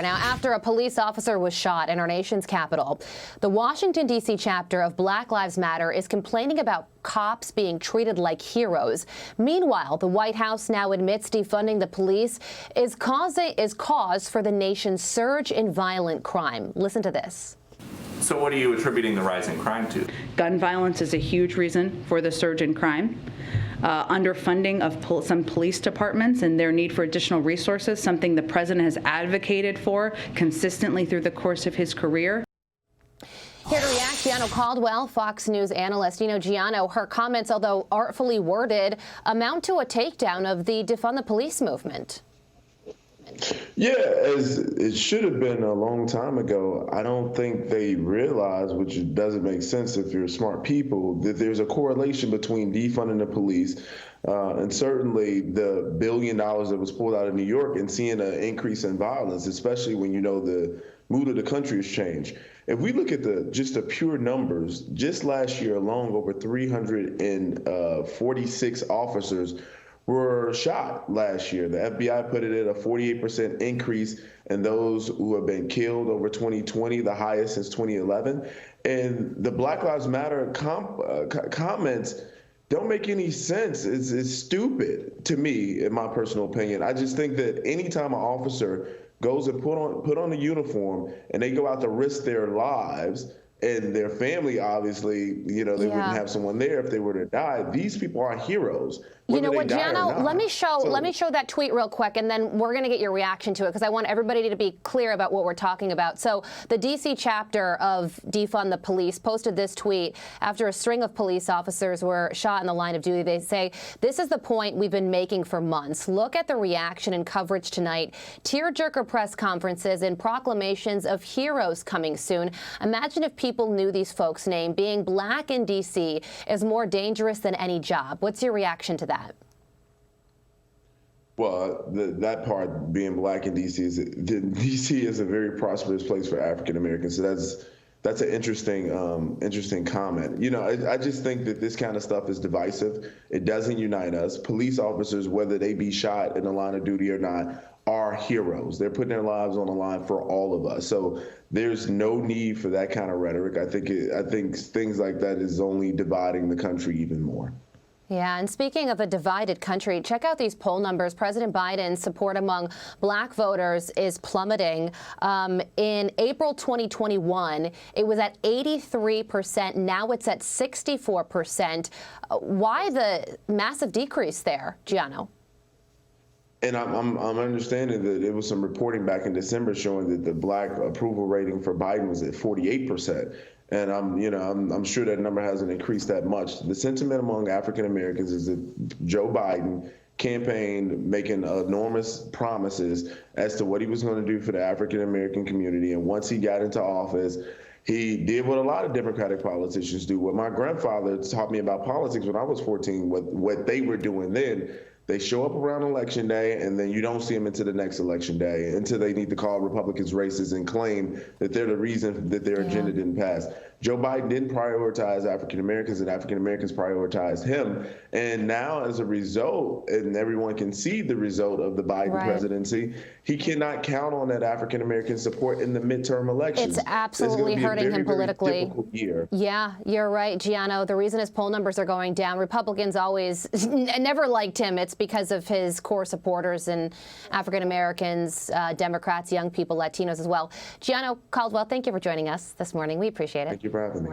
Now, after a police officer was shot in our nation's capital, the Washington, D.C. chapter of Black Lives Matter is complaining about cops being treated like heroes. Meanwhile, the White House now admits defunding the police is cause for the nation's surge in violent crime. Listen to this. So what are you attributing the rise in crime to? Gun violence is a huge reason for the surge in crime. Underfunding of some police departments and their need for additional resources, something the president has advocated for consistently through the course of his career. Here to react, Gianno Caldwell, Fox News analyst. You know, Gianno, her comments, although artfully worded, amount to a takedown of the defund the police movement. Yeah, as it should have been a long time ago. I don't think they realize, which doesn't make sense if you're smart people, that there's a correlation between defunding the police and certainly the $1 billion that was pulled out of New York and seeing an increase in violence, especially when you know the mood of the country has changed. If we look at just the pure numbers, just last year alone, over 346 officers were shot last year. The FBI put it at a 48% increase in those who have been killed over 2020, the highest since 2011. And the Black Lives Matter comments don't make any sense. It's stupid to me, in my personal opinion. I just think that anytime an officer goes and put on a uniform and they go out to risk their lives, and their family, obviously, you know, they wouldn't have someone there if they were to die. These people are heroes. You know what, Gianno, let me show that tweet real quick, and then we're going to get your reaction to it, because I want everybody to be clear about what we're talking about. So the D.C. chapter of Defund the Police posted this tweet after a string of police officers were shot in the line of duty. They say, "This is the point we've been making for months. Look at the reaction and coverage tonight. Tearjerker press conferences and proclamations of heroes coming soon. Imagine if people knew these folks' name. Being black in D.C. is more dangerous than any job." What's your reaction to that? Well, that part, being black in D.C. is a very prosperous place for African Americans. So that's an interesting comment. You know, I just think that this kind of stuff is divisive. It doesn't unite us. Police officers, whether they be shot in the line of duty or not, are heroes. They're putting their lives on the line for all of us. So there's no need for that kind of rhetoric. I think things like that is only dividing the country even more. Yeah, and speaking of a divided country, check out these poll numbers. President Biden's support among black voters is plummeting. In April 2021, it was at 83%. Now it's at 64%. Why the massive decrease there, Gianno? And I'm understanding that it was some reporting back in December showing that the black approval rating for Biden was at 48%. And I'm sure that number hasn't increased that much. The sentiment among African Americans is that Joe Biden campaigned making enormous promises as to what he was going to do for the African American community. And once he got into office, he did what a lot of Democratic politicians do. What my grandfather taught me about politics when I was 14, what they were doing then. They show up around Election Day, and then you don't see them until the next Election Day, until they need to call Republicans racist and claim that they're the reason that their agenda didn't pass. Joe Biden didn't prioritize African Americans, and African Americans prioritized him. And now, as a result, and everyone can see the result of the Biden presidency, he cannot count on that African American support in the midterm elections. It's absolutely hurting him politically. Very difficult year. Yeah, you're right, Gianno. The reason his poll numbers are going down, Republicans always never liked him. It's because of his core supporters and African Americans, Democrats, young people, Latinos as well. Gianno Caldwell, thank you for joining us this morning. We appreciate it. Thank you for having me.